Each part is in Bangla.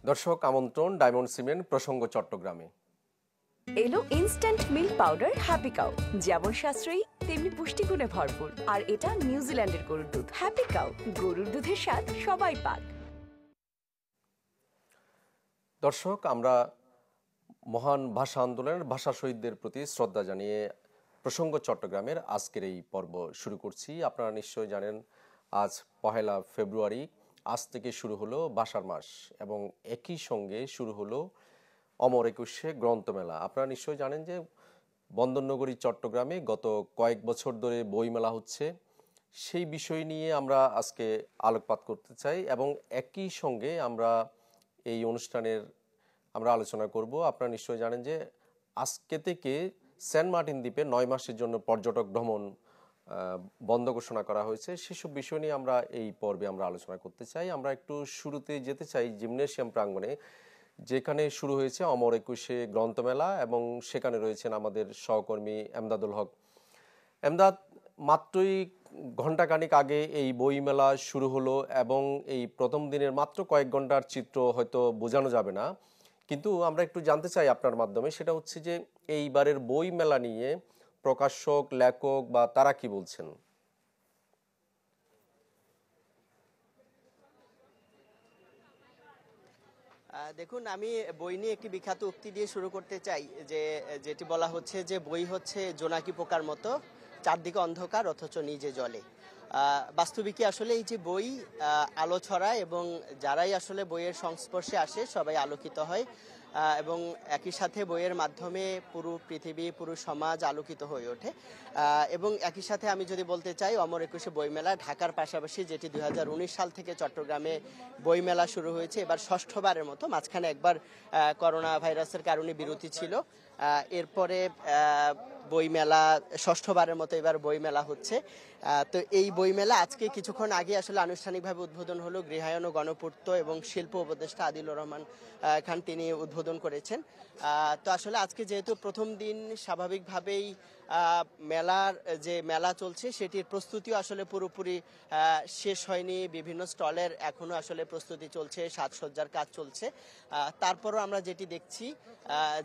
দর্শক আমন্ত্রণ ডায়মন্ড সিমেন্ট প্রসঙ্গ চট্টগ্রামে। এলো instant milk powder happy cow, যেমন সাশ্রয়ী তেমনি পুষ্টিগুণে ভরপুর। আর এটা নিউজিল্যান্ডের গরুর দুধ। হ্যাপি কাউ, গরুর দুধের স্বাদ সবাই পাক। দর্শক, আমরা মহান ভাষা আন্দোলনের ভাষা শহীদদের প্রতি শ্রদ্ধা জানিয়ে প্রসঙ্গ চট্টগ্রামের আজকের এই পর্ব শুরু করছি। আপনারা নিশ্চয়ই জানেন আজ 1 ফেব্রুয়ারি, আজ থেকে শুরু হলো ভাষার মাস এবং একই সঙ্গে শুরু হলো অমর একুশে গ্রন্থমেলা। আপনারা নিশ্চয়ই জানেন যে বন্দরনগরী চট্টগ্রামে গত কয়েক বছর ধরে বইমেলা হচ্ছে। সেই বিষয় নিয়ে আমরা আজকে আলোকপাত করতে চাই এবং একই সঙ্গে আমরা এই অনুষ্ঠানের আলোচনা করব। আপনারা নিশ্চয়ই জানেন যে আজকে থেকে সেন্ট মার্টিন দ্বীপে 9 মাসের জন্য পর্যটক ভ্রমণ বন্ধ ঘোষণা করা হয়েছে। সেসব বিষয় নিয়ে আমরা এই পর্বে আলোচনা করতে চাই। আমরা একটু শুরুতে যেতে চাই জিমনেশিয়াম প্রাঙ্গণে, যেখানে শুরু হয়েছে অমর একুশে গ্রন্থমেলা এবং সেখানে রয়েছেন আমাদের সহকর্মী এমদাদুল হক। এমদাদ, মাত্রই ঘণ্টাখানিক আগে এই বইমেলা শুরু হলো এবং এই প্রথম দিনের মাত্র কয়েক ঘন্টার চিত্র হয়তো বোঝানো যাবে না, কিন্তু আমরা একটু জানতে চাই আপনার মাধ্যমে, সেটা হচ্ছে যে এইবারের বইমেলা নিয়ে প্রকাশক, লেখক বা তারা কি বলছেন? দেখুন, আমি বই নিয়ে একটি বিখ্যাত উক্তি দিয়ে শুরু করতে চাই, যেটি বলা হচ্ছে যে বই হচ্ছে জোনাকি পোকার মতো, চারদিকে অন্ধকার অথচ নিজে জ্বলে। বাস্তবিকই আসলে এই যে বই আলো ছড়ায় এবং যারাই আসলে বইয়ের সংস্পর্শে আসে সবাই আলোকিত হয় এবং একই সাথে বইয়ের মাধ্যমে পুরো পৃথিবী, পুরো সমাজ আলোকিত হয়ে ওঠে। এবং একই সাথে আমি যদি বলতে চাই, অমর একুশে বইমেলা ঢাকার পাশাপাশি, যেটি 2019 সাল থেকে চট্টগ্রামে বইমেলা শুরু হয়েছে, এবার ষষ্ঠবারের মতো। মাঝখানে একবার করোনা ভাইরাসের কারণে বিরতি ছিল, এরপরে বইমেলা ষষ্ঠবারের মতো এবার বইমেলা হচ্ছে। তো এই বইমেলা আজকে কিছুক্ষণ আগে আসলে আনুষ্ঠানিকভাবে উদ্বোধন হলো। গৃহায়ন ও গণপূর্ত এবং শিল্প উপদেষ্টা আদিলুর রহমান খান তিনি উদ্বোধন করেছেন। তো আসলে আজকে যেহেতু প্রথম দিন, স্বাভাবিকভাবেই মেলার যে মেলা চলছে সেটির প্রস্তুতিও আসলে পুরোপুরি শেষ হয়নি। বিভিন্ন স্টলের এখনো আসলে প্রস্তুতি চলছে, সাজসজ্জার কাজ চলছে। তারপরও আমরা যেটি দেখছি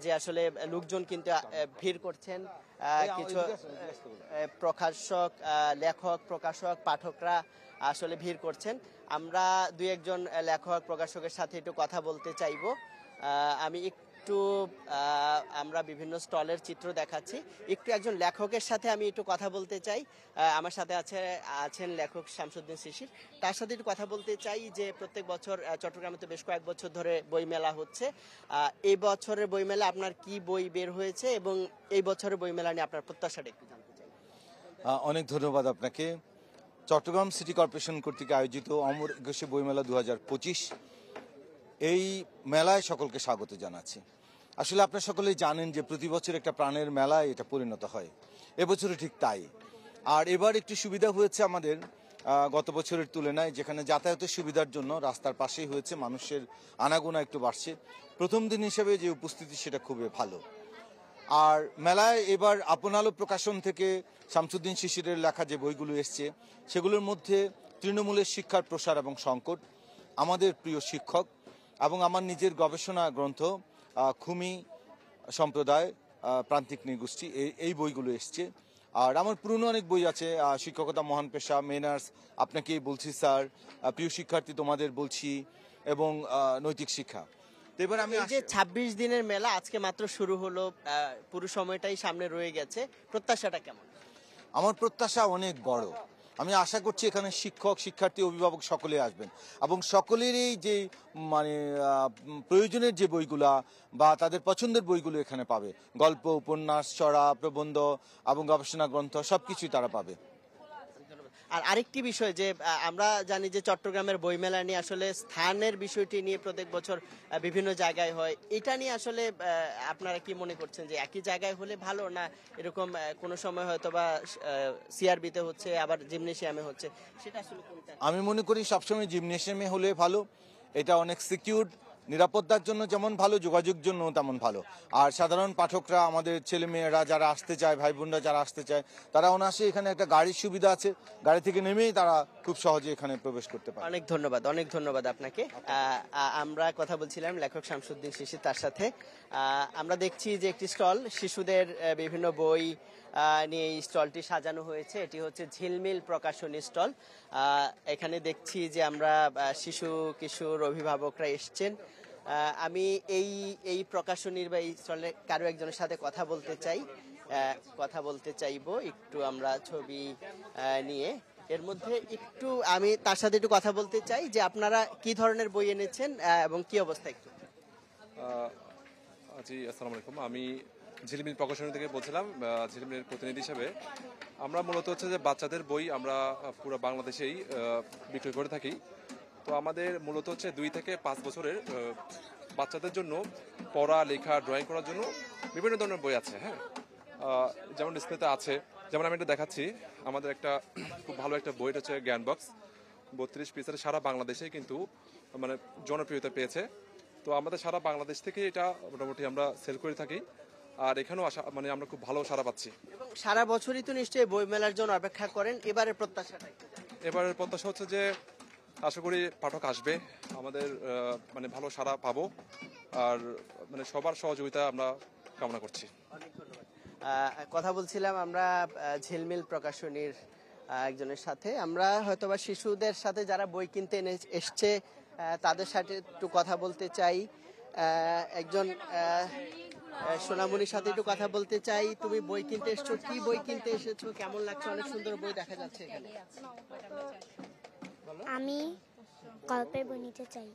যে আসলে লোকজন কিন্তু ভিড় করছেন। কিছু প্রকাশক, লেখক, প্রকাশক, পাঠকরা আসলে ভিড় করছেন। আমরা দুই একজন লেখক, প্রকাশকের সাথে একটু কথা বলতে চাইব। আমরা বিভিন্ন স্টলের চিত্র দেখাচ্ছি, একজন লেখকের সাথে আমি একটু কথা বলতে চাই। আমার সাথে আছেন লেখক শামসুদ্দিন শিশির। তার সাথে একটু কথা বলতে চাই যে প্রত্যেক বছর চট্টগ্রামে তো বেশ কয়েক বছর ধরে বইমেলা হচ্ছে। এই বছরের বইমেলা আপনার কি বই বের হয়েছে এবং এই বছরের বইমেলা নিয়ে আপনার প্রত্যাশাটা একটু জানতে চাই। অনেক ধন্যবাদ আপনাকে। চট্টগ্রাম সিটি কর্পোরেশন কর্তৃক আয়োজিত অমর একুশে বইমেলা 2025, এই মেলায় সকলকে স্বাগত জানাচ্ছি। আসলে আপনারা সকলেই জানেন যে প্রতি বছর একটা প্রাণের মেলায় এটা পরিণত হয়, এবছরও ঠিক তাই। আর এবার একটু সুবিধা হয়েছে আমাদের গত বছরের তুলনায়, যেখানে যাতায়াতের সুবিধার জন্য রাস্তার পাশেই হয়েছে, মানুষের আনাগোনা একটু বাড়ছে। প্রথম দিন হিসেবে যে উপস্থিতি সেটা খুবই ভালো। আর মেলায় এবার আপন আলো প্রকাশন থেকে শামসুদ্দিন শিশিরের লেখা যে বইগুলো এসছে সেগুলোর মধ্যে তৃণমূলের শিক্ষার প্রসার এবং সংকট, আমাদের প্রিয় শিক্ষক এবং আমার নিজের গবেষণা গ্রন্থ খুমি সম্প্রদায়, প্রান্তিক নৃগোষ্ঠী, এই বইগুলো এসছে। আর আমার পুরনো অনেক বই আছে, শিক্ষকতা মহান পেশা, মেনার্স, আপনাকেই বলছি স্যার, প্রিয় শিক্ষার্থী তোমাদের বলছি, এবং নৈতিক শিক্ষা। এবার আমি যে 26 দিনের মেলা আজকে মাত্র শুরু হলো, পুরো সময়টাই সামনে রয়ে গেছে, প্রত্যাশাটা কেমন? আমার প্রত্যাশা অনেক বড়। আমি আশা করছি এখানে শিক্ষক, শিক্ষার্থী, অভিভাবক সকলে আসবেন এবং সকলেরই যে প্রয়োজনের যে বইগুলা বা তাদের পছন্দের বইগুলো এখানে পাবে। গল্প, উপন্যাস, ছড়া, প্রবন্ধ এবং গবেষণা গ্রন্থ সবকিছুই তারা পাবে। আর আরেকটি বিষয়, যে আমরা জানি যে চট্টগ্রামের বইমেলা নিয়ে আসলে স্থানের বিষয়টি নিয়ে প্রত্যেক বছর বিভিন্ন জায়গায় হয়। এটা নিয়ে আসলে আপনারা কি মনে করছেন যে একই জায়গায় হলে ভালো, না এরকম কোনো সময় হয়তো বা সিআরবিতে হচ্ছে, আবার জিমনেশিয়ামে হচ্ছে, সেটা আসলে কোনটা? আমি মনে করি সবসময় জিমনেশিয়ামে হলে ভালো। এটা অনেক সিকিউরড, নিরাপত্তার জন্য যেমন ভালো, যোগাযোগের জন্য তেমন ভালো। আর সাধারণ পাঠকরা, আমাদের ছেলে মেয়েরা যারা আসতে চায়, ভাই বোনরা যারা আসতে চায়, তারা অনায়াসে এখানে একটা গাড়ির সুবিধা আছে, গাড়ি থেকে নেমেই তারা খুব সহজে এখানে প্রবেশ করতে পারে। অনেক ধন্যবাদ আপনাকে। আমরা কথা বলছিলাম লেখক শামসুদ্দিন শিশির, তার সাথে আমরা দেখছি যে একটি স্টল, শিশুদের বিভিন্ন বই নিয়ে এই স্টলটি সাজানো হয়েছে। এটি হচ্ছে ঝিলমিল প্রকাশনী স্টল। এখানে দেখছি যে আমরা শিশু কিশোর অভিভাবকরা এসছেন। আমি এই প্রকাশনীর বা এই স্টলে কারো একজনের সাথে কথা বলতে চাইবো একটু আমরা ছবি নিয়ে। এর মধ্যে একটু আমি তার সাথে একটু কথা বলতে চাই যে আপনারা কি ধরনের বই এনেছেন এবং কি অবস্থা একটু। জি, আসসালামু আলাইকুম। আমি ঝিলিমিল প্রকাশনী থেকে বলছিলাম, ঝিলিমিলের প্রতিনিধি হিসেবে। আমরা মূলত হচ্ছে যে বাচ্চাদের বই আমরা পুরো বাংলাদেশেই বিক্রয় করে থাকি। তো আমাদের মূলত হচ্ছে 2 থেকে 5 বছরের বাচ্চাদের জন্য পড়া, লেখা, ড্রয়িং করার জন্য বিভিন্ন ধরনের বই আছে। হ্যাঁ, যেমন ডিসপ্লেতে আছে, যেমন আমি এটা দেখাচ্ছি, আমাদের একটা খুব ভালো একটা বই, এটা হচ্ছে জ্ঞান বক্স, 32 পিসের, সারা বাংলাদেশে কিন্তু মানে জনপ্রিয়তা পেয়েছে। তো আমাদের সারা বাংলাদেশ থেকে এটা মোটামুটি আমরা সেল করে থাকি, আর এখানেও মানে আমরা খুব ভালো সাড়া পাচ্ছি। এবং সারা বছরই তো নিশ্চয়ই বই মেলার জন্য অপেক্ষা করেন, এবারের প্রত্যাশাটা একটু জানান। এবারের প্রত্যাশা হচ্ছে যে আশা করি পাঠক আসবে, আমাদের মানে ভালো সাড়া পাবো, আর মানে সবার সহযোগিতা আমরা কামনা করছি। অনেক ধন্যবাদ। কথা বলছিলাম আমরা ঝিলমিল প্রকাশনীর একজনের সাথে। আমরা হয়তোবা শিশুদের সাথে যারা বই কিনতে এসছে তাদের সাথে একটু কথা বলতে চাই। একজন সোনামণির সাথে একটু কথা বলতে চাই। তুমি বই কিনতে এসছো, কি বই কিনতে এসেছো, কেমন লাগছে? অনেক সুন্দর বই দেখা যাচ্ছে এখানে। আমি গল্পের বই নিতে চাই।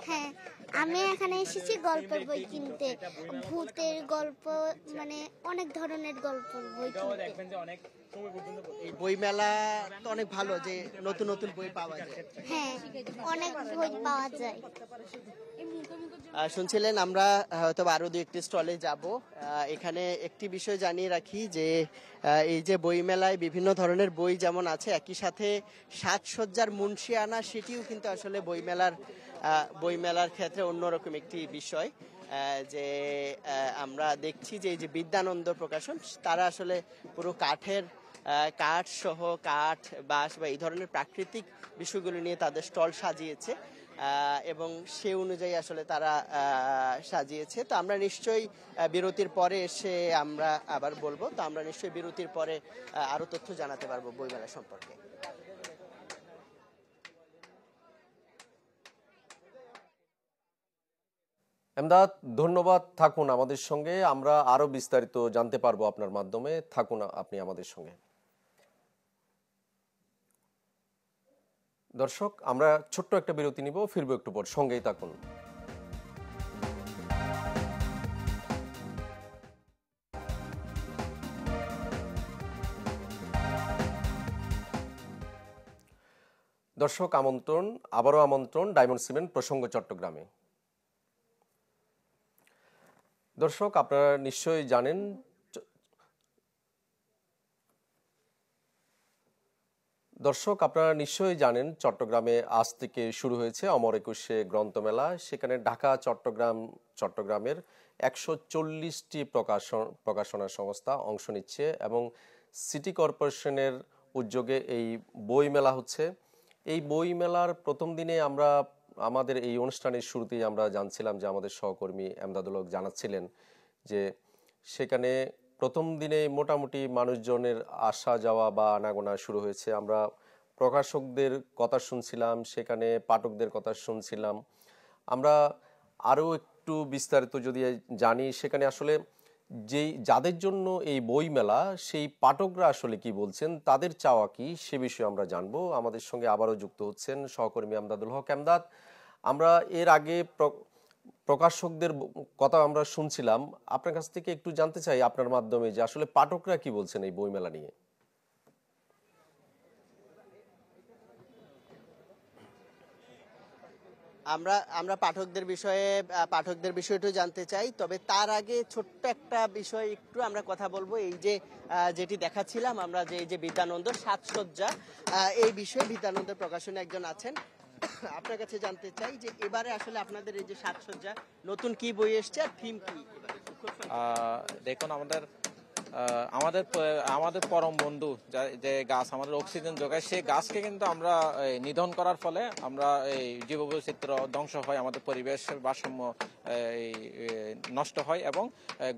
হ্যাঁ, আমি এখানে এসেছি গল্পের বই কিনতে, ভূতের গল্প, মানে অনেক ধরনের গল্পের বই কিনতে। এই বই মেলা তো অনেক ভালো, যে নতুন নতুন বই পাওয়া যায়। হ্যাঁ, অনেক বই পাওয়া যায়। শুনছিলেন, আমরা হয়তো আরো 2-1টি স্টলে যাব। এখানে একটি বিষয় জানিয়ে রাখি যে এই যে বই মেলায় বিভিন্ন ধরনের বই যেমন আছে, একই সাথে সাজসজ্জার মুন্সিয়ানা, সেটিও কিন্তু আসলে বই মেলার ক্ষেত্রে অন্যরকম একটি বিষয়। যে আমরা দেখছি যে এই যে বিদ্যানন্দ প্রকাশন, তারা আসলে পুরো কাঠ সহ, কাঠ, বাঁশ বা এই ধরনের প্রাকৃতিক বিষয়গুলো নিয়ে তাদের স্টল সাজিয়েছে, এবং সে অনুযায়ী আসলে তারা সাজিয়েছে। তো আমরা নিশ্চয়ই বিরতির পরে এসে আমরা আবার বলবো। তো আমরা নিশ্চয়ই বিরতির পরে আরো তথ্য জানাতে পারবো বইমেলা সম্পর্কে। এমদাদ, ধন্যবাদ। থাকুন আমাদের সঙ্গে, আমরা আরো বিস্তারিত জানতে পারবো আপনার মাধ্যমে। থাকুন আপনি আমাদের সঙ্গে। দর্শক, আমরা ছোট্ট একটা বিরতি নিব, ফিরবো একটু পর, সঙ্গেই থাকুন। দর্শক, আবারও আমন্ত্রণ ডায়মন্ড সিমেন্ট প্রসঙ্গ চট্টগ্রামে। দর্শক, আপনারা নিশ্চয়ই জানেন চট্টগ্রামে আজ থেকে শুরু হয়েছে অমর একুশে গ্রন্থমেলা। সেখানে ঢাকা, চট্টগ্রামের 140টি প্রকাশনা সংস্থা অংশ নিচ্ছে, এবং সিটি কর্পোরেশনের উদ্যোগে এই বই মেলা হচ্ছে। এই বই মেলার প্রথম দিনে আমাদের এই অনুষ্ঠানের শুরুতেই আমরা জানছিলাম যে আমাদের সহকর্মী এমদাদুল হক জানাচ্ছিলেন যে সেখানে প্রথম দিনে মোটামুটি মানুষজনের আসা যাওয়া বা আনাগোনা শুরু হয়েছে। আমরা প্রকাশকদের কথা শুনছিলাম, সেখানে পাঠকদের কথা শুনছিলাম। আমরা আরও একটু বিস্তারিত যদি জানি, সেখানে আসলে যাদের জন্য এই বই মেলা, সেই পাঠকরা আসলে কি বলছেন, তাদের চাওয়া কি, সে বিষয়ে আমরা জানবো। আমাদের সঙ্গে আবারও যুক্ত হচ্ছেন সহকর্মী এমদাদুল হক। এমদাদ, আমরা এর আগে প্রকাশকদের কথা আমরা শুনছিলাম, আপনার কাছ থেকে একটু জানতে চাই আপনার মাধ্যমে যে আসলে পাঠকরা কি বলছেন এই বইমেলা নিয়ে। আমরা আমরা পাঠকদের বিষয়টা জানতে চাই, তবে তার আগে ছোট্ট একটা বিষয় একটু আমরা কথা বলবো। এই যে যেটি দেখাচ্ছিলাম আমরা, যে এই যে বিদ্যানন্দ সাজসজ্জা, এই বিষয়ে বিদ্যানন্দ প্রকাশনে একজন আছেন, আপনার কাছে জানতে চাই যে এবারে আসলে আপনাদের এই যে সাজসজ্জা, নতুন কি বই এসছে আর থিম কি এবারে? দেখুন, আমাদের পরম বন্ধু যে গাছ আমাদের অক্সিজেন যোগায়, সেই গাছকে কিন্তু আমরা নিধন করার ফলে আমরা এই জীববৈচিত্র্য ধ্বংস হয়, আমাদের পরিবেশের ভারসাম্য নষ্ট হয় এবং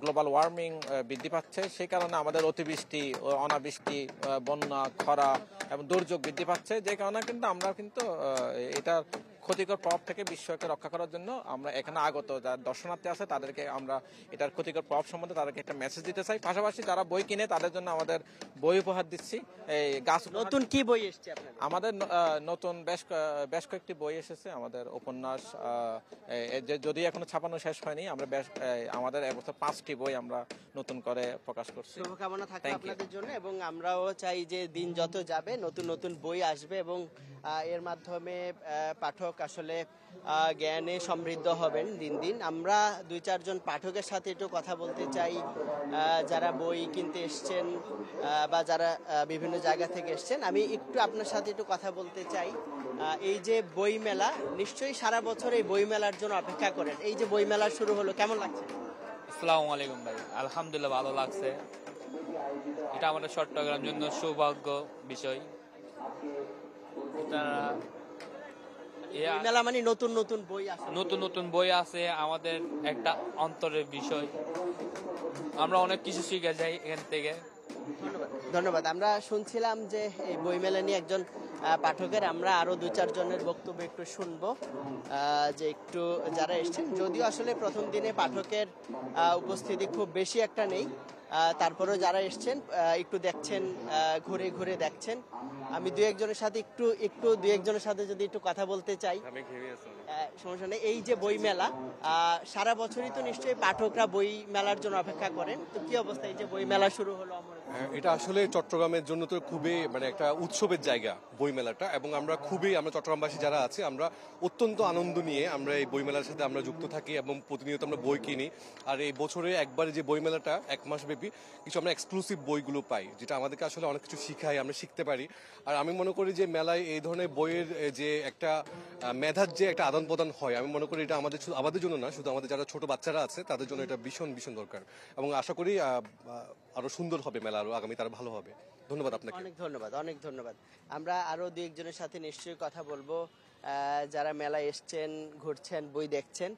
গ্লোবাল ওয়ার্মিং বৃদ্ধি পাচ্ছে। সেই কারণে আমাদের অতিবৃষ্টি, অনাবৃষ্টি, বন্যা, খরা এবং দুর্যোগ বৃদ্ধি পাচ্ছে। যে কারণে কিন্তু আমরা কিন্তু এটা ক্ষতিকর প্রভাব থেকে বিশ্বকে রক্ষা করার জন্য আমরা এখানে আগত যারা দর্শনার্থী আছে তাদেরকে আমরা এটার ক্ষতিকর প্রভাব সম্বন্ধে তাদেরকে একটা মেসেজ দিতে চাই। পাশাপাশি যারা বই কিনে তাদের জন্য আমাদের বই উপহার দিচ্ছি। এই গাছ নতুন কি বই এসছে আপনাদের? আমাদের নতুন বেশ কয়েকটি বই এসেছে। আমাদের উপন্যাস, যদি এখনো ছাপানো শেষ হয়নি, আমরা আমাদের এবছর 5টি বই আমরা নতুন করে প্রকাশ করছি। শুভকামনা থাকবে আপনাদের জন্য, এবং আমরাও চাই যে দিন যত যাবে নতুন নতুন বই আসবে এবং এর মাধ্যমে পাঠক আসলে জ্ঞানে সমৃদ্ধ হবেন দিন দিন। আমরা 2-4 জন পাঠকের সাথে একটু কথা বলতে চাই, যারা বই কিনতে এসছেন বা যারা বিভিন্ন জায়গা থেকে এসছেন। আমি একটু আপনার সাথে একটু কথা বলতে চাই। এই যে বই মেলা, নিশ্চয়ই সারা বছর এই বই মেলার জন্য অপেক্ষা করেন। এই যে বই মেলা শুরু হলো, কেমন লাগছে? আসসালামু আলাইকুম ভাই, আলহামদুলিল্লাহ ভালো লাগছে। এটা আমাদের চট্টগ্রাম জন্য সৌভাগ্য বিষয়। মেলা মানে নতুন নতুন বই আছে, নতুন নতুন বই আছে, আমাদের একটা অন্তরের বিষয়। আমরা অনেক কিছু শিখে যাই এখান থেকে। ধন্যবাদ। আমরা শুনছিলাম যে এই বই মেলা নিয়ে একজন পাঠকের, আমরা আরো 2-4 জনের বক্তব্য একটু শুনবো, যে একটু যারা এসছেন। যদিও আসলে প্রথম দিনে পাঠকের উপস্থিতি খুব বেশি একটা নেই, তারপরেও যারা এসছেন একটু দেখছেন, ঘুরে ঘুরে দেখছেন। আমি 2-1 জনের সাথে একটু 2-1 জনের সাথে যদি একটু কথা বলতে চাই। সমস্যা নেই। এই যে বই মেলা, সারা বছরই তো নিশ্চয়ই পাঠকরা বই মেলার জন্য অপেক্ষা করেন, তো কি অবস্থা? এই যে বই মেলা শুরু হলো, এটা আসলে চট্টগ্রামের জন্য তো খুবই একটা উৎসবের জায়গা বই মেলাটা, এবং আমরা চট্টগ্রামবাসী যারা আছে আমরা অত্যন্ত আনন্দ নিয়ে আমরা এই বই মেলার সাথে আমরা যুক্ত থাকি এবং প্রতিনিয়ত আমরা বই কিনি। আর এই বছরে একবার যে বই মেলাটা 1 মাস ব্যাপী কিছু আমরা এক্সক্লুসিভ বইগুলো পাই, যেটা আমাদেরকে আসলে অনেক কিছু শিখায়, আমরা শিখতে পারি। আর আমি মনে করি যে মেলায় এই ধরনের বইয়ের যে একটা মেধার যে একটা আদান প্রদান হয়, আমি মনে করি এটা আমাদের জন্য না, শুধু আমাদের যারা ছোট বাচ্চারা আছে তাদের জন্য এটা ভীষণ ভীষণ দরকার, এবং আশা করি আরো সুন্দর হবে মেলা, আরো আগামী তার ভালো হবে। ধন্যবাদ আপনাকে। অনেক ধন্যবাদ। আমরা আরো 2-1 জনের সাথে নিশ্চয়ই কথা বলবো, যারা মেলা এসছেন, ঘুরছেন, বই দেখছেন।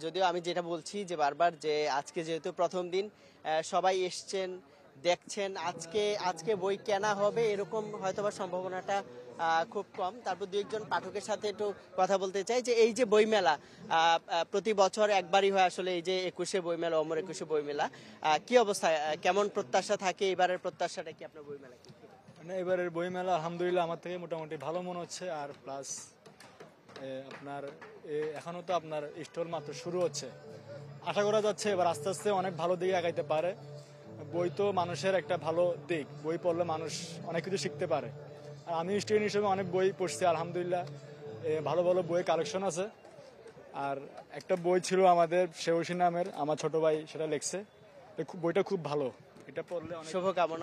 যদিও আমি যেটা বলছি যে বারবার, যে আজকে যেহেতু প্রথম দিন, সবাই এসছেন, দেখছেন, আজকে বই কেনা হবে এরকম হয়তোবা সম্ভাবনাটা খুব কম। তারপর 2-1 জন পাঠকের সাথে একটু কথা বলতে চাই, যে এই যে বই মেলা প্রতি বছর একবারই হয় আসলে, এই যে 21শে বই মেলা, অমর 21শে বই মেলা, কি অবস্থা, কেমন প্রত্যাশা থাকে? এবারের প্রত্যাশাটা কি আপনার বই মেলা? মানে এবারের বই মেলা আলহামদুলিল্লাহ আমার থেকে মোটামুটি ভালো মনে হচ্ছে। আর প্লাস আপনার এখনো তো আপনার স্টল মাত্র শুরু হচ্ছে, আশা করা যাচ্ছে এবার আস্তে আস্তে অনেক ভালো দিকে আগাইতে পারে। বই তো মানুষের একটা ভালো দিক, বই পড়লে মানুষ অনেক কিছু শিখতে পারে। আর আমি স্টুডেন্ট হিসেবে অনেক বই পড়ছি আলহামদুলিল্লাহ, ভালো ভালো বইয়ের কালেকশন আছে। আর একটা বই ছিল আমাদের শেওসী নামের, আমার ছোট ভাই সেটা লিখছে, বইটা খুব ভালো, এটা পড়লে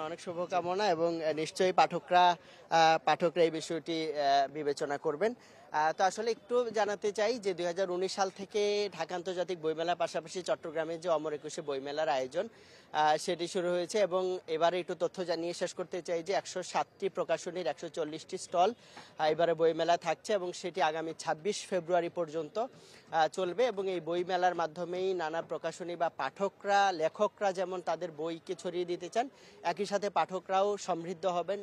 অনেক শুভকামনা, এবং নিশ্চয়ই পাঠকরা এই বিষয়টি বিবেচনা করবেন। তো আসলে একটু জানাতে চাই যে 2019 সাল থেকে ঢাকা আন্তর্জাতিক বইমেলার পাশাপাশি চট্টগ্রামের যে অমর 21শে বইমেলার আয়োজন, সেটি শুরু হয়েছে, এবং এবারে একটু তথ্য জানিয়ে শেষ করতে চাই যে 107টি প্রকাশনীর 140টি স্টল এবারে বইমেলা থাকছে, এবং সেটি আগামী 26 ফেব্রুয়ারি পর্যন্ত চলবে। এবং এই বইমেলার মাধ্যমেই নানা প্রকাশনী বা পাঠকরা, লেখকরা যেমন তাদের বইকে ছড়িয়ে দিতে চান, একই সাথে পাঠকরাও সমৃদ্ধ হবেন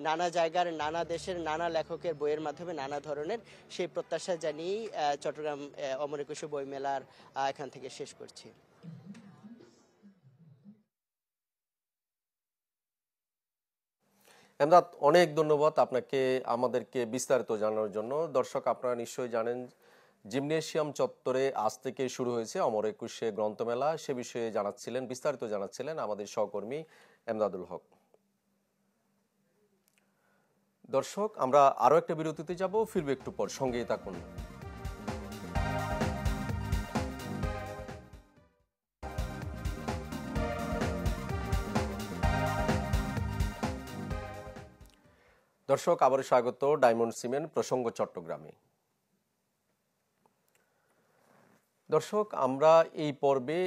নানা জায়গার, নানা দেশের, নানা লেখকের বইয়ের মাধ্যমে, নানা ধরনের, সেই প্রত্যাশা জানিয়েই চট্টগ্রাম অমর 21শে বইমেলার এখান থেকে শেষ করছি। এমদাদ, অনেক ধন্যবাদ আপনাকে আমাদেরকে বিস্তারিত জানানোর জন্য। দর্শক, আপনারা নিশ্চয়ই জানেন জিমনেশিয়াম চত্বরে আজ থেকে শুরু হয়েছে অমর 21শে গ্রন্থমেলা। সে বিষয়ে বিস্তারিত জানাচ্ছিলেন আমাদের সহকর্মী এমদাদুল হক। দর্শক, আমরা আরো একটা বিরতিতে যাব, ফিরবে একটু পর, সঙ্গেই থাকুন। দর্শক, আবারও স্বাগত ডায়মন্ড সিমেন্ট প্রসঙ্গ চট্টগ্রামে। দর্শক, আমরা এই পর্বে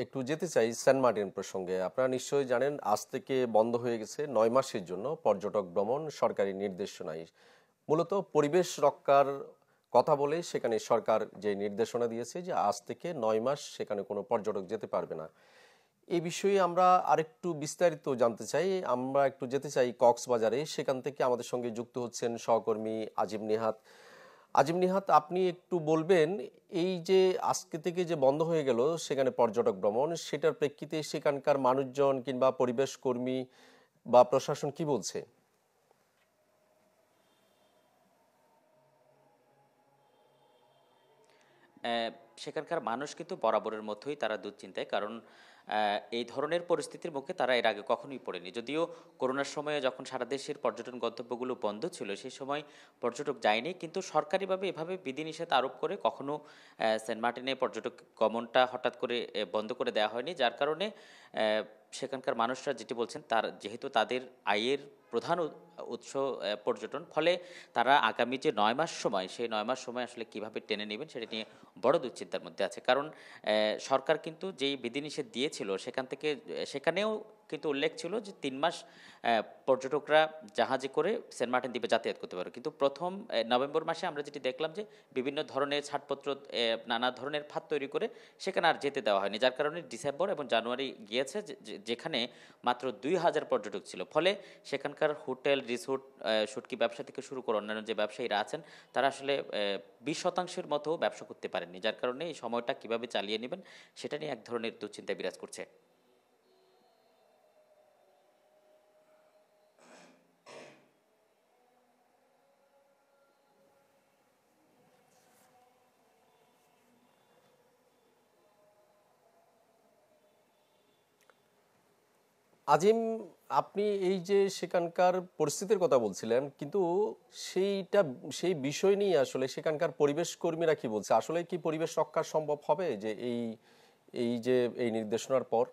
একটু যেতে চাই সেন্ট মার্টিন প্রসঙ্গে। আপনারা নিশ্চয়ই জানেন, আজ থেকে বন্ধ হয়ে গেছে 9 মাসের জন্য পর্যটক ভ্রমণ সরকারি নির্দেশনায়। মূলত পরিবেশ রক্ষার কথা বলে সেখানে সরকার যে নির্দেশনা দিয়েছে যে আজ থেকে 9 মাস সেখানে কোনো পর্যটক যেতে পারবে না। এই বিষয়ে আমরা আরেকটু বিস্তারিত জানতে চাই। আমরা একটু যেতে চাই কক্সবাজারে। সেখান থেকে আমাদের সঙ্গে যুক্ত হচ্ছেন সহকর্মী আজিম নিহাত। আজিম নিহাত, আপনি একটু বলবেন এই যে আজকে থেকে যে বন্ধ হয়ে গেল সেখানে পর্যটক ভ্রমণ, সেটার প্রেক্ষিতে সেখানকার মানুষজন কিংবা পরিবেশ কর্মী বা প্রশাসন কি বলছে? সেখানকার মানুষ কিন্তু বরাবরের মতোই তারা দুশ্চিন্তায়, কারণ এই ধরনের পরিস্থিতির মুখে তারা এর আগে কখনোই পড়েনি। যদিও করোনার সময়ে যখন সারা দেশের পর্যটন গন্তব্যগুলো বন্ধ ছিল সেই সময় পর্যটক যায়নি, কিন্তু সরকারিভাবে এভাবে বিধিনিষেধ আরোপ করে কখনো সেন্ট মার্টিনে পর্যটক গমনটা হঠাৎ করে বন্ধ করে দেওয়া হয়নি। যার কারণে সেখানকার মানুষরা যেটি বলছেন, যেহেতু তাদের আয়ের প্রধান উৎস পর্যটন, ফলে তারা আগামী যে 9 মাস সময়, সেই 9 মাস সময় আসলে কিভাবে টেনে নেবেন সেটা নিয়ে বড় দুশ্চিন্তার মধ্যে আছে। কারণ সরকার কিন্তু যেই বিধিনিষেধ দিয়েছিল সেখানেও কিন্তু উল্লেখ ছিল যে 3 মাস পর্যটকরা জাহাজে করে সেন্ট মার্টিন দ্বীপে যাতায়াত করতে পারবে। কিন্তু প্রথম নভেম্বর মাসে আমরা যেটি দেখলাম যে বিভিন্ন ধরনের ছাড়পত্র, নানা ধরনের ফাঁদ তৈরি করে সেখানে আর যেতে দেওয়া হয়নি। যার কারণে ডিসেম্বর এবং জানুয়ারি গিয়েছে যেখানে মাত্র 2000 পর্যটক ছিল। ফলে সেখানকার হোটেল, রিসোর্ট, শুটকি ব্যবসা থেকে শুরু করে অন্যান্য যে ব্যবসায়ীরা আছেন তারা আসলে 20% মতো ব্যবসা করতে পারেননি। যার কারণে এই সময়টা কিভাবে চালিয়ে নেবেন সেটা নিয়ে এক ধরনের দুশ্চিন্তা বিরাজ করছে। আজিম, আপনি এই যে সেখানকার পরিস্থিতির কথা বলছিলেন, কিন্তু সেই বিষয় নিয়ে আসলে সেখানকার পরিবেশ কর্মীরা কি বলছে? আসলে কি পরিবেশ রক্ষা সম্ভব হবে যে এই নির্দেশনার পর?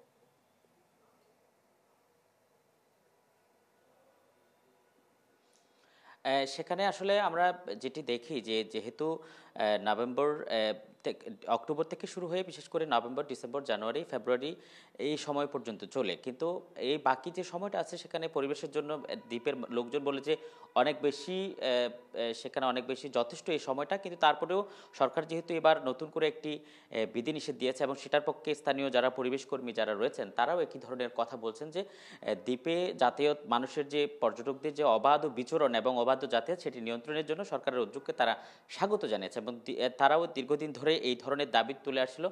সেখানে আসলে আমরা যেটি দেখি যে যেহেতু অক্টোবর থেকে শুরু হয়ে বিশেষ করে নভেম্বর, ডিসেম্বর, জানুয়ারি, ফেব্রুয়ারি এই সময় পর্যন্ত চলে, কিন্তু এই বাকি যে সময়টা আছে সেখানে পরিবেশের জন্য দ্বীপের লোকজন বলে যে সেখানে অনেক বেশি যথেষ্ট এই সময়টা। কিন্তু তারপরেও সরকার যেহেতু এবার নতুন করে একটি বিধিনিষেধ দিয়েছে এবং সেটার পক্ষে স্থানীয় যারা পরিবেশ কর্মী যারা রয়েছেন তারাও একই ধরনের কথা বলছেন যে দ্বীপে যাতায়াত, মানুষের যে পর্যটকদের যে অবাধ বিচরণ এবং অবাধ যাতায়াত সেটি নিয়ন্ত্রণের জন্য সরকারের উদ্যোগকে তারা স্বাগত জানিয়েছে এবং তারাও দীর্ঘদিন ধরে এই ধরনের দাবি তুলে আসছিল।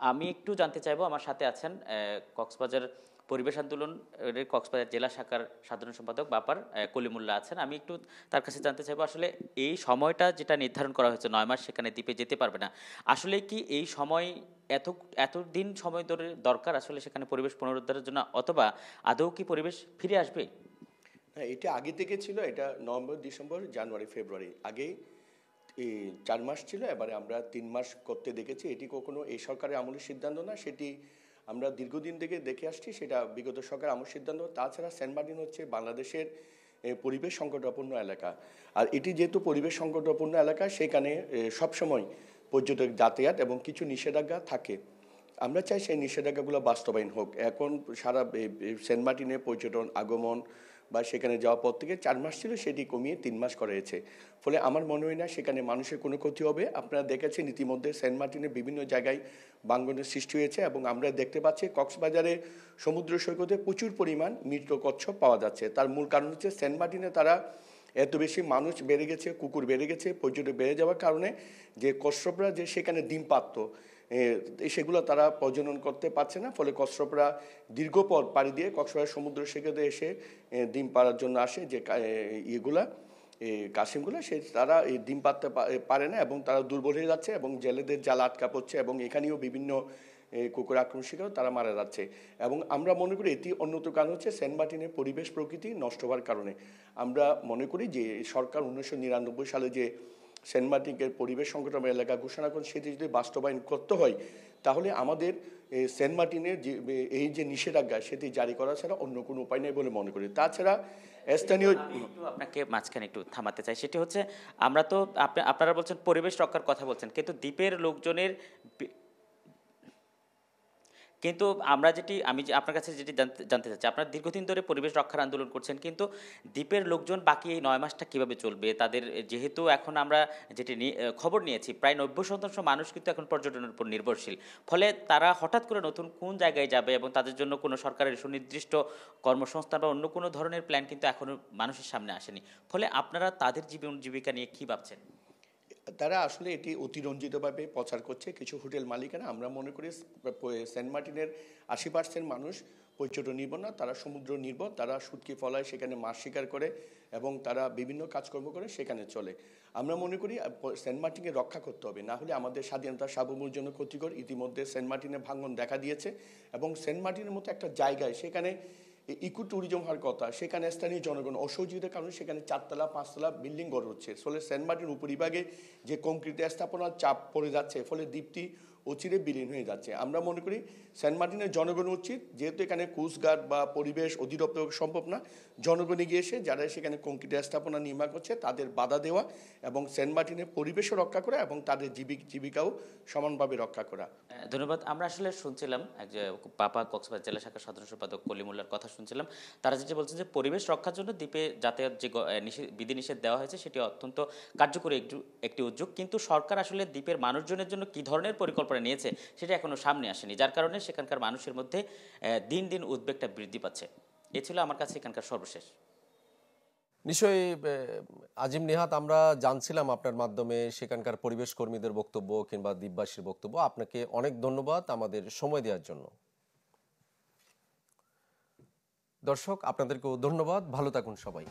আমি একটু জানতে চাইবো, আমার সাথে আছেন কক্সবাজার পরিবেশ আন্দোলনের কক্সবাজার জেলা শাখার সাধারণ সম্পাদক বাপার কলিমুল্লাহ আছেন। আমি একটু তার কাছে জানতে চাইবো, আসলে এই সময়টা যেটা নির্ধারণ করা হয়েছে 9 মাস সেখানে দ্বীপে যেতে পারবে না, আসলে কি এই সময় এতদিন সময় ধরে দরকার আসলে সেখানে পরিবেশ পুনরুদ্ধারের জন্য, অথবা আদৌ কি পরিবেশ ফিরে আসবে? হ্যাঁ, এটা আগে থেকে ছিল। এটা নভেম্বর, ডিসেম্বর, জানুয়ারি, ফেব্রুয়ারি আগেই 4 মাস ছিল। এবারে আমরা 3 মাস করতে দেখেছি। এটি কখনো এই সরকারের আমলের সিদ্ধান্ত না, সেটি আমরা দীর্ঘদিন থেকে দেখে আসছি, সেটা বিগত সরকার আমলের সিদ্ধান্ত। তাছাড়া সেন্ট মার্টিন হচ্ছে বাংলাদেশের পরিবেশ সংকটাপন্ন এলাকা, আর এটি যেহেতু পরিবেশ সংকটাপন্ন এলাকা সেখানে সবসময় পর্যটক যাতায়াত এবং কিছু নিষেধাজ্ঞা থাকে। আমরা চাই সেই নিষেধাজ্ঞাগুলো বাস্তবায়ন হোক। এখন সারা সেন্ট মার্টিনে পর্যটন আগমন বা সেখানে যাওয়ার পর থেকে 4 মাস ছিল, সেটি কমিয়ে 3 মাস করা হয়েছে। ফলে আমার মনে হয় না সেখানে মানুষের কোনো ক্ষতি হবে। আপনারা দেখেছেন ইতিমধ্যে সেন্ট মার্টিনের বিভিন্ন জায়গায় বাঙ্গনের সৃষ্টি হয়েছে এবং আমরা দেখতে পাচ্ছি কক্সবাজারে সমুদ্র সৈকতে প্রচুর পরিমাণ মৃত কচ্ছপ পাওয়া যাচ্ছে। তার মূল কারণ হচ্ছে সেন্ট মার্টিনে তারা এত বেশি মানুষ বেড়ে গেছে, কুকুর বেড়ে গেছে, পর্যটক বেড়ে যাওয়ার কারণে যে কচ্ছপরা যে সেখানে ডিম পাড়ত সেগুলো তারা প্রজনন করতে পারছে না। ফলে কচ্ছপরা দীর্ঘ পথ পাড়ি দিয়ে কক্সবাজার সমুদ্র সৈকতে এসে ডিম পাড়ার জন্য আসে, যে কাশিমগুলো তারা এই ডিম পাড়তে পারে না এবং তারা দুর্বল হয়ে যাচ্ছে এবং জেলেদের জাল আটকা পড়ছে এবং এখানেও বিভিন্ন কুকুর আক্রমণ শিকার তারা মারা যাচ্ছে। এবং আমরা মনে করি এটি অন্যতম কারণ হচ্ছে সেন্ট মার্টিনের পরিবেশ প্রকৃতি নষ্ট হওয়ার কারণে। আমরা মনে করি যে সরকার 1999 সালে যে সেন্ট মার্টিনের পরিবেশ সংকটাপন্ন এলাকা ঘোষণা করেন সেটি যদি বাস্তবায়ন করতে হয় তাহলে আমাদের সেন্ট মার্টিনের যে এই যে নিষেধাজ্ঞা সেটি জারি করা ছাড়া অন্য কোনো উপায় নেই বলে মনে করি। তাছাড়া স্থানীয় আপনাকে মাঝখানে একটু থামাতে চাই, সেটি হচ্ছে আমরা তো আপনারা বলছেন পরিবেশ রক্ষার কথা বলছেন, কিন্তু দ্বীপের লোকজনের কিন্তু আমরা আমি আপনার কাছে যেটি জানতে চাচ্ছি, আপনারা দীর্ঘদিন ধরে পরিবেশ রক্ষার আন্দোলন করছেন, কিন্তু দ্বীপের লোকজন বাকি এই 9 মাসটা কিভাবে চলবে? তাদের যেহেতু এখন আমরা যেটি খবর নিয়েছি প্রায় 90% মানুষ কিন্তু এখন পর্যটনের উপর নির্ভরশীল, ফলে তারা হঠাৎ করে নতুন কোন জায়গায় যাবে এবং তাদের জন্য কোনো সরকারের সুনির্দিষ্ট কর্মসংস্থান বা অন্য কোনো ধরনের প্ল্যান কিন্তু এখনো মানুষের সামনে আসেনি, ফলে আপনারা তাদের জীবিকা নিয়ে কী ভাবছেন? তারা আসলে এটি অতিরঞ্জিতভাবে প্রচার করছে কিছু হোটেল মালিকেরা। আমরা মনে করি সেন্ট মার্টিনের 80% মানুষ পর্যটন নির্ভর না, তারা সমুদ্র নির্ভর, তারা শুটকি ফলায়, সেখানে মাছ শিকার করে এবং তারা বিভিন্ন কাজকর্ম করে সেখানে চলে। আমরা মনে করি সেন্ট মার্টিনকে রক্ষা করতে হবে, না হলে আমাদের স্বাধীনতা সার্বভৌমের জন্য ক্ষতিকর। ইতিমধ্যে সেন্ট মার্টিনে ভাঙন দেখা দিয়েছে এবং সেন্ট মার্টিনের মতো একটা জায়গায় সেখানে ইকো ট্যুরিজম হওয়ার কথা, সেখানে স্থানীয় জনগণ অসহযোগিতার কারণে সেখানে 4তলা 5তলা বিল্ডিং গড়ে হচ্ছে। ফলে সেন্ট মার্টিন উপরিভাগে যে কংক্রিট স্থাপনার চাপ পড়ে যাচ্ছে, ফলে দ্বীপটি অচিরে বিলীন হয়ে যাচ্ছে। আমরা মনে করি সেন্ট মার্টিনের জনগণ উচিত, যেহেতু এখানে কোস্টগার্ড বা পরিবেশ অধিদপ্তর সম্ভব না, জনগণে গিয়ে এসে যারা সেখানে কংক্রিট স্থাপনা নির্মাণ করছে তাদের বাধা দেওয়া এবং সেন্ট মার্টিনের পরিবেশও রক্ষা করা এবং তাদের জীবিকাও সমানভাবে রক্ষা করা। ধন্যবাদ। আমরা আসলে শুনছিলাম পাপা কক্সবাজার জেলা শাখার সাধারণ সম্পাদক কলিমুল্লাহর কথা শুনছিলাম, তারা যেটি বলছেন যে পরিবেশ রক্ষার জন্য দ্বীপে যাতায়াত যে বিধিনিষেধ দেওয়া হয়েছে সেটি অত্যন্ত কার্যকরী একটি উদ্যোগ, কিন্তু সরকার আসলে দ্বীপের মানুষজনের জন্য কী ধরনের পরিকল্পনা নিয়েছে সেটা এখনো সামনে আসেনি, যার কারণে সেখানকার মানুষের মধ্যে দিন দিন উদ্বেগটা বৃদ্ধি পাচ্ছে। এ ছিল আমার কাছে এখানকার সর্বশেষ। নিশ্চয়ই আজিম নিহাত, আমরা জানছিলাম আপনার মাধ্যমে সেখানকার পরিবেশ কর্মীদের বক্তব্য কিংবা দ্বীপবাসীর বক্তব্য। আপনাকে অনেক ধন্যবাদ আমাদের সময় দেওয়ার জন্য। দর্শক, আপনাদেরকেও ধন্যবাদ। ভালো থাকুন সবাই।